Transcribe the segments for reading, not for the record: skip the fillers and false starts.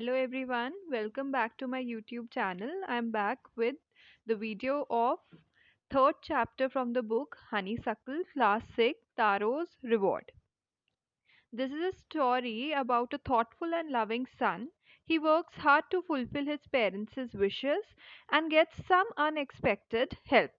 Hello everyone, welcome back to my YouTube channel. I'm back with the video of third chapter from the book Honeysuckle Class 6 Taro's Reward. This is a story about a thoughtful and loving son. He works hard to fulfill his parents' wishes and gets some unexpected help.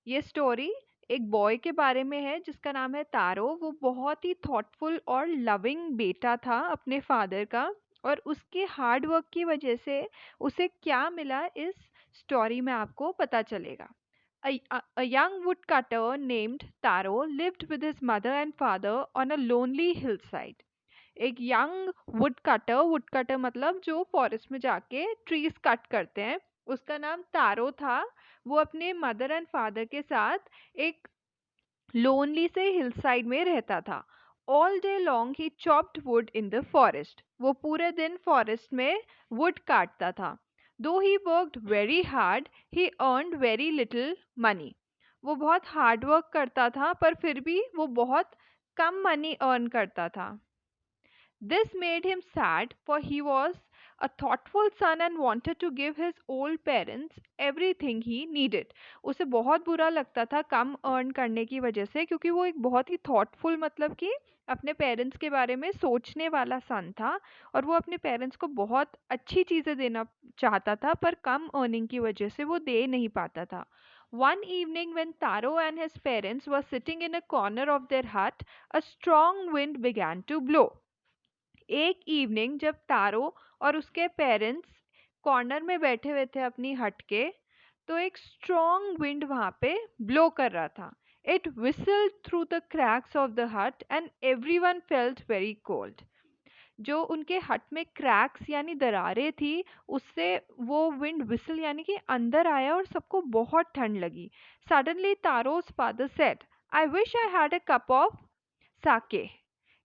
ये story एक boy के बारे में है जिसका नाम है तारो। वो बहुत ही थॉटफुल और लविंग बेटा था अपने फादर का, और उसके हार्ड वर्क की वजह से उसे क्या मिला इस स्टोरी में आपको पता चलेगा। A young woodcutter named Taro lived with his mother and father on a lonely hillside. एक यंग वुड कटर मतलब जो फॉरेस्ट में जाके ट्रीज कट करते हैं, उसका नाम तारो था। वो अपने मदर एंड फादर के साथ एक लोनली से हिलसाइड में रहता था। All day long he chopped would in the forest. वो पूरे दिन फॉरेस्ट में वुड काटता था। दो he worked very hard, he earned very little money. वो बहुत हार्ड वर्क करता था पर फिर भी वो बहुत कम मनी अर्न करता था। This made him sad, for he was a thoughtful son and wanted to give his old parents everything he needed. उसे बहुत बुरा लगता था कम अर्न करने की वजह से, क्योंकि वो एक बहुत ही थॉटफुल मतलब कि अपने पेरेंट्स के बारे में सोचने वाला सन था, और वो अपने पेरेंट्स को बहुत अच्छी चीज़ें देना चाहता था पर कम अर्निंग की वजह से वो दे नहीं पाता था. One evening when Taro and his parents were sitting in a corner of their hut, a strong wind began to blow. एक इवनिंग जब तारो और उसके पेरेंट्स कॉर्नर में बैठे हुए थे अपनी हट के, तो एक स्ट्रॉन्ग विंड वहां पे ब्लो कर रहा था. It whistled through the cracks of the hut and everyone felt very cold. जो उनके हट में क्रैक्स यानी दरारें थी, उससे वो विंड विसल यानी कि अंदर आया और सबको बहुत ठंड लगी. Suddenly Taro's father said, I wish I had a cup of sake.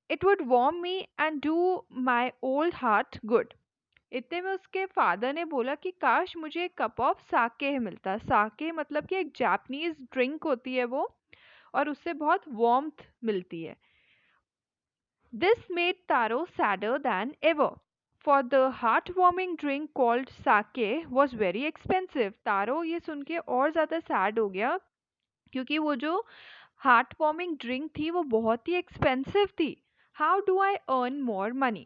It would warm me and do my old heart good. इतने में उसके फादर ने बोला कि काश मुझे एक कप ऑफ साके मिलता. साके मतलब कि एक जापानीज ड्रिंक होती है वो, और उससे बहुत वार्मथ मिलती है. This made Taro sadder than ever, for the heart warming drink called sake was very expensive. Taro ये सुन के और ज़्यादा सैड हो गया, क्योंकि वो जो हार्ट वार्मिंग ड्रिंक थी वो बहुत ही एक्सपेंसिव थी. How do I earn more money,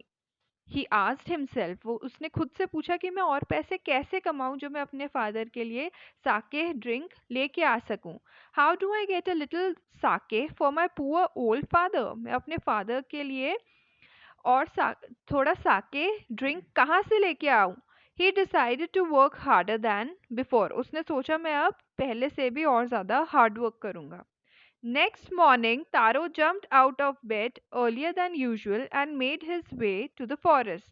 he asked himself. वो उसने खुद से पूछा कि मैं और पैसे कैसे कमाऊं जो मैं अपने फादर के लिए साके ड्रिंक लेके आ सकूं. How do I get a little sake for my poor old father. मैं अपने फादर के लिए और थोड़ा साके ड्रिंक कहाँ से लेके आऊं. He decided to work harder than before. उसने सोचा मैं अब पहले से भी और ज़्यादा हार्ड वर्क करूंगा. Next morning, Taro jumped out of bed earlier than usual and made his way to the forest.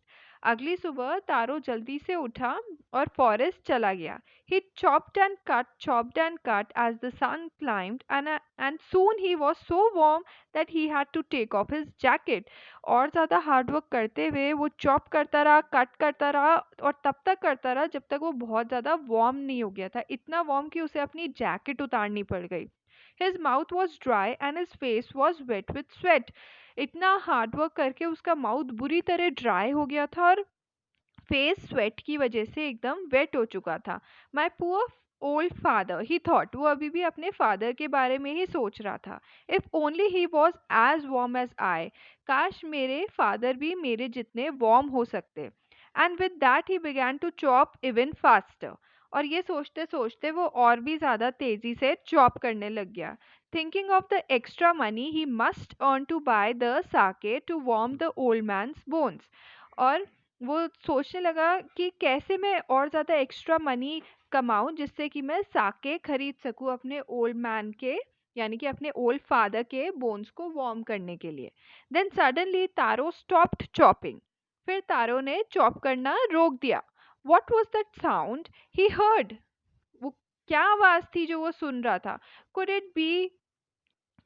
अगली सुबह तारो जल्दी से उठा और फॉरेस्ट चला गया. He chopped and cut as the sun climbed, and soon he was so warm that he had to take off his jacket. और ज़्यादा हार्ड वर्क करते हुए वो चॉप करता रहा, कट करता रहा, और तब तक करता रहा जब तक वो बहुत ज़्यादा वार्म नहीं हो गया था. इतना वार्म कि उसे अपनी जैकेट उतारनी पड़ गई. His mouth was dry and his face was wet with sweat. इतना हार्ड वर्क करके उसका माउथ बुरी तरह ड्राई हो गया था और फेस स्वेट की वजह से एकदम वेट हो चुका था. माई पुअर ओल्ड फादर, ही थॉट. वो अभी भी अपने फादर के बारे में ही सोच रहा था. If only he was as warm as I. काश मेरे फादर भी मेरे जितने वार्म हो सकते. And with that he began to chop even faster. और ये सोचते सोचते वो और भी ज़्यादा तेज़ी से चॉप करने लग गया. Thinking of the extra money he must earn to buy the sake to warm the old man's bones. और वो सोचने लगा कि कैसे मैं और ज़्यादा एक्स्ट्रा मनी कमाऊं जिससे कि मैं साके खरीद सकूं अपने ओल्ड मैन के, यानी कि अपने ओल्ड फादर के बोन्स को वार्म करने के लिए. Then suddenly Taro stopped chopping. फिर तारो ने चॉप करना रोक दिया. What was that sound he heard. वो क्या आवाज थी जो वो सुन रहा था. Could it be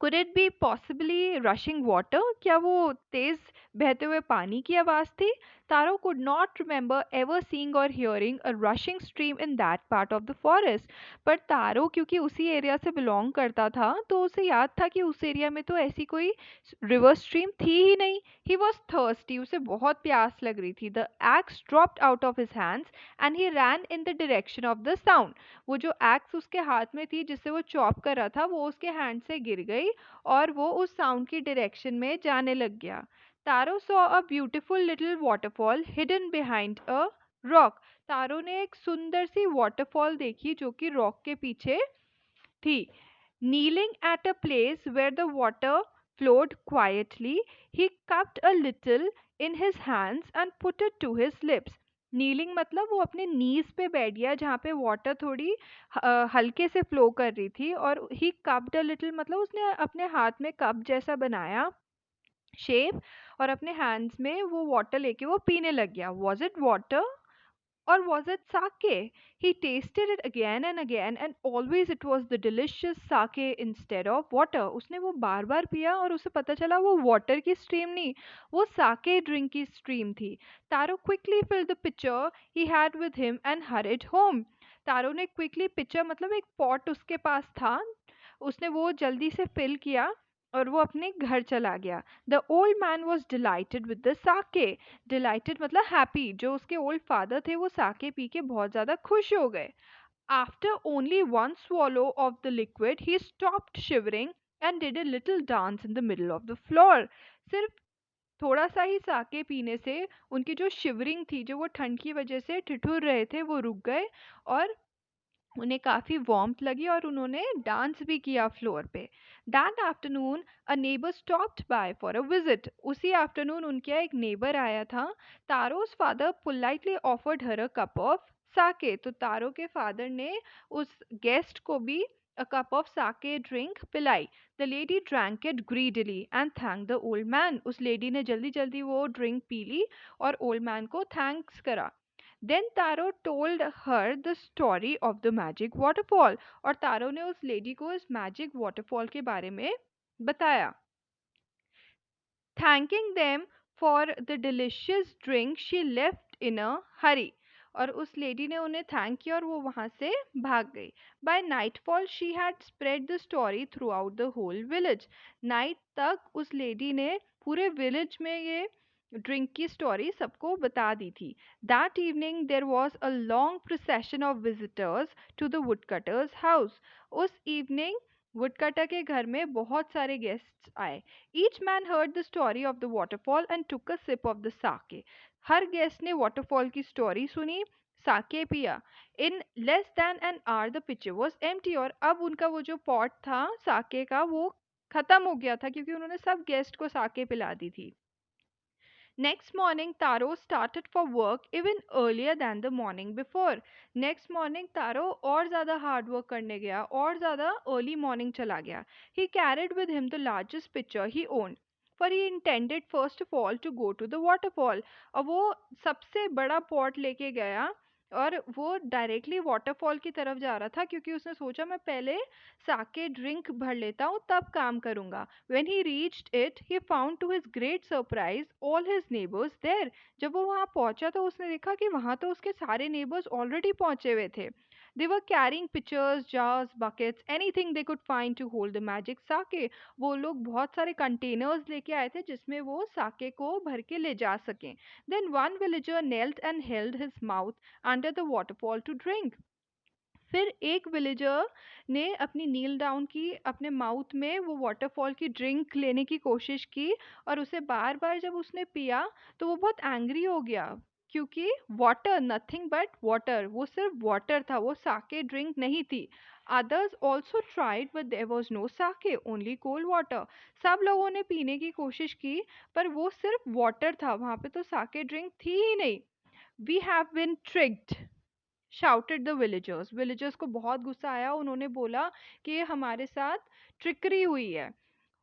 could it be possibly rushing water. क्या वो तेज बहते हुए पानी की आवाज थी। Taro could not remember ever seeing or hearing a rushing stream in that part of the forest. पर तारो क्योंकि उसी एरिया से बिलोंग करता था तो उसे याद था कि उस एरिया में तो ऐसी कोई रिवर स्ट्रीम थी ही नहीं। ही वॉज थर्स्टी, उसे बहुत प्यास लग रही थी। The axe dropped out of his hands and he ran in the direction of the sound. वो जो एक्स उसके हाथ में थी जिससे वो चॉप कर रहा था वो उसके हैंड से गिर गई और वो उस साउंड की डायरेक्शन में जाने लग गया। Taro saw a beautiful little waterfall hidden behind a rock. Taro ने एक सुंदर सी वाटरफॉल देखी जो कि रॉक के पीछे थी। Kneeling at a place where the water flowed quietly, he cupped a little in his hands and put it to his lips. Kneeling मतलब वो अपने नीज पे बैठ गया जहाँ पे वाटर थोड़ी हल्के से फ्लो कर रही थी, और ही कप्ड अ लिटिल मतलब उसने अपने हाथ में कप जैसा बनाया शेप, और अपने हैंड्स में वो वाटर लेके वो पीने लग गया। Was it water or was it sake? He tasted it again and again, and always it was the delicious sake instead of water. उसने वो बार बार पिया और उसे पता चला वो वाटर की स्ट्रीम नहीं, वो साके ड्रिंक की स्ट्रीम थी। तारो quickly filled the pitcher he had with him and hurried home. तारो ने क्विकली पिक्चर मतलब एक पॉट उसके पास था, उसने वो जल्दी से फिल किया और वो अपने घर चला गया। The old man was delighted with the sake. Delighted मतलब हैप्पी, जो उसके ओल्ड फादर थे वो साके पी के बहुत ज़्यादा खुश हो गए। After only one swallow of the liquid he stopped shivering and did a little dance in the middle of the floor. सिर्फ थोड़ा सा ही साके पीने से उनकी जो शिवरिंग थी, जो वो ठंड की वजह से ठिठुर रहे थे, वो रुक गए और उन्हें काफ़ी वार्मथ लगी और उन्होंने डांस भी किया फ्लोर पे। That afternoon a neighbour stopped by for a visit. उसी आफ्टरनून उनके यहाँ एक नेबर आया था। Taro's father politely offered her a cup of sake. तो तारो के फादर ने उस गेस्ट को भी a cup of sake drink पिलाई। The lady drank it greedily and thanked the old man. उस लेडी ने जल्दी जल्दी वो ड्रिंक पी ली और ओल्ड मैन को थैंक्स करा। Then Taro told her the story of the magic waterfall, और तारो ने उस लेडी को इस मैजिक वाटरफॉल के बारे में बताया। Thanking them for the delicious drink, she left in a hurry. और उस लेडी ने उन्हें थैंक किया और वो वहां से भाग गई। By nightfall she had spread the story throughout the whole village. Night तक उस लेडी ने पूरे विलेज में ये ड्रिंक की स्टोरी सबको बता दी थी। That evening there was a long procession of visitors to the woodcutter's house. उस इवनिंग वुडकटर के घर में बहुत सारे गेस्ट्स आए। Each man heard the story of the waterfall and took a sip of the sake. हर guest ने waterfall की स्टोरी सुनी, साके पिया। In less than an hour the pitcher was empty. और अब उनका वो जो पॉट था साके का वो खत्म हो गया था क्योंकि उन्होंने सब गेस्ट को साके पिला दी थी। Next morning, Taro started for work even earlier than the morning before. Next morning, Taro और ज़्यादा hard work करने गया और ज़्यादा early morning चला गया. He carried with him the largest pitcher he owned. For he intended first of all to go to the waterfall. और वो सबसे बड़ा pot लेके गया और वो डायरेक्टली वाटरफॉल की तरफ जा रहा था क्योंकि उसने सोचा मैं पहले साके ड्रिंक भर लेता हूँ तब काम करूंगा। When he reached it, he found to his great surprise all his neighbors there. जब वो वहाँ पहुंचा तो उसने देखा कि वहाँ तो उसके सारे neighbors already पहुंचे हुए थे। They were carrying pitchers, jars, buckets, anything they could find to hold the magic sake. वो लोग बहुत सारे containers लेके आए थे जिसमें वो साके को भर के ले जा सकें। Then one villager knelt and held his mouth under the waterfall to drink. फिर एक विलेजर ने अपनी नील डाउन की, अपने माउथ में वो वाटरफॉल की ड्रिंक लेने की कोशिश की और उसे बार बार जब उसने पिया तो वो बहुत एंग्री हो गया क्योंकि वाटर, नथिंग बट वाटर, वो सिर्फ वाटर था, वो साके ड्रिंक नहीं थी। Others also tried but there was no sake, only cold water. सब लोगों ने पीने की कोशिश की पर वो सिर्फ वाटर था, वहां पे तो साके ड्रिंक थी ही नहीं। We have been tricked, shouted the villagers. Villagers को बहुत गुस्सा आया, उन्होंने बोला कि ये हमारे साथ ट्रिकरी हुई है।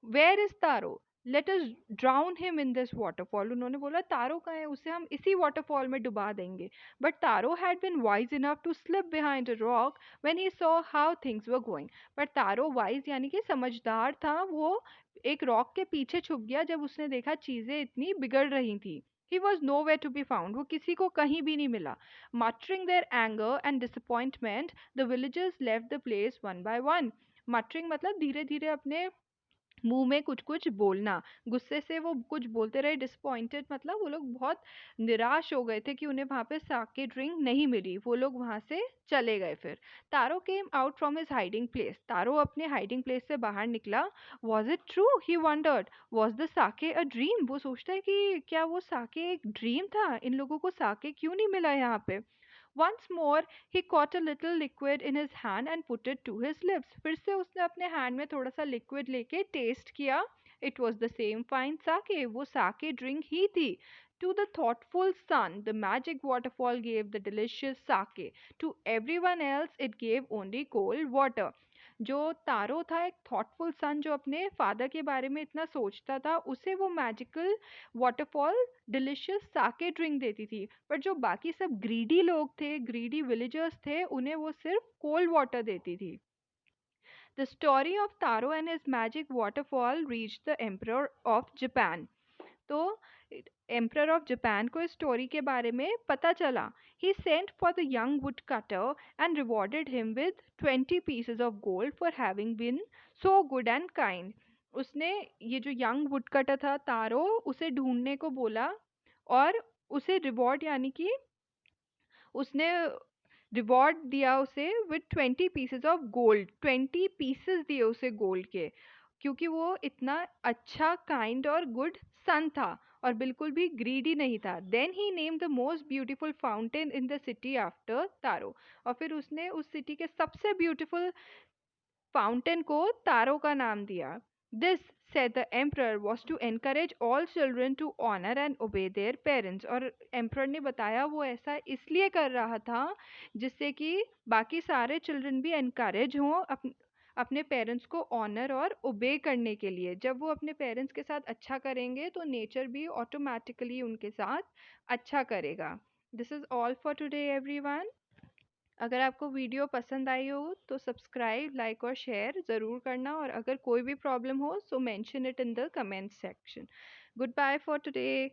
Where is Taro? Let us drown him in this waterfall. उन्होंने बोला तारो कहाँ है, उसे हम इसी वाटरफॉल में डुबा देंगे। But Taro had been wise enough to slip behind a rock when he saw how things were going. But Taro wise यानी कि समझदार था, वो एक रॉक के पीछे छुप गया जब उसने देखा चीजें इतनी बिगड़ रही थी। He was nowhere to be found. वो किसी को कहीं भी नहीं मिला। Muttering their anger and disappointment, the villagers left the place one by one. Muttering मतलब धीरे धीरे अपने मुंह में कुछ कुछ बोलना, गुस्से से वो कुछ बोलते रहे। डिसअपॉइंटेड मतलब वो लोग बहुत निराश हो गए थे कि उन्हें वहां पे साके ड्रिंक नहीं मिली। वो लोग वहां से चले गए। फिर Taro came out from his hiding place. Taro अपने हाइडिंग प्लेस से बाहर निकला। Was it true, he wondered. Was the sake a dream, वो सोचता है कि क्या वो साके एक ड्रीम था, इन लोगों को साके क्यों नहीं मिला यहाँ पे। Once more he caught a little liquid in his hand and put it to his lips. फिर से उसने अपने हैंड में थोड़ा सा लिक्विड लेके टेस्ट किया। It was the same fine sake. वो sake drink ही थी। To the thoughtful son, the magic waterfall gave the delicious sake. To everyone else, it gave only cold water. जो तारो था, एक थॉटफुल सन जो अपने फादर के बारे में इतना सोचता था, उसे वो मैजिकल वाटरफॉल डिलिशियस साके ड्रिंक देती थी। पर जो बाकी सब ग्रीडी लोग थे, ग्रीडी विलेजर्स थे, उन्हें वो सिर्फ कोल्ड वाटर देती थी। The story of Taro and his magic waterfall reach the emperor of Japan. तो एम्परर ऑफ जापान को इस स्टोरी के बारे में पता चला। He sent for the young woodcutter and rewarded him with 20 pieces of gold for having been so good and kind. उसने ये जो यंग वुड कटर था तारो, उसे ढूंढने को बोला और उसे रिवॉर्ड यानी कि उसने रिवॉर्ड दिया उसे with 20 pieces of gold. 20 pieces दिए उसे गोल्ड के, क्योंकि वो इतना अच्छा काइंड और गुड सन था और बिल्कुल भी ग्रीडी नहीं था। Then he name the most beautiful fountain in the city after Taro. और फिर उसने उस सिटी के सबसे ब्यूटीफुल फाउंटेन को तारो का नाम दिया। This said the emperor was to encourage all children to honor and obey their parents। और emperor ने बताया वो ऐसा इसलिए कर रहा था जिससे कि बाकी सारे चिल्ड्रन भी encourage हों अपने पेरेंट्स को ऑनर और ओबे करने के लिए। जब वो अपने पेरेंट्स के साथ अच्छा करेंगे तो नेचर भी ऑटोमेटिकली उनके साथ अच्छा करेगा। This is all for today everyone. अगर आपको वीडियो पसंद आई हो तो सब्सक्राइब, लाइक और शेयर ज़रूर करना, और अगर कोई भी प्रॉब्लम हो so mention it in the comment section. Good bye for today.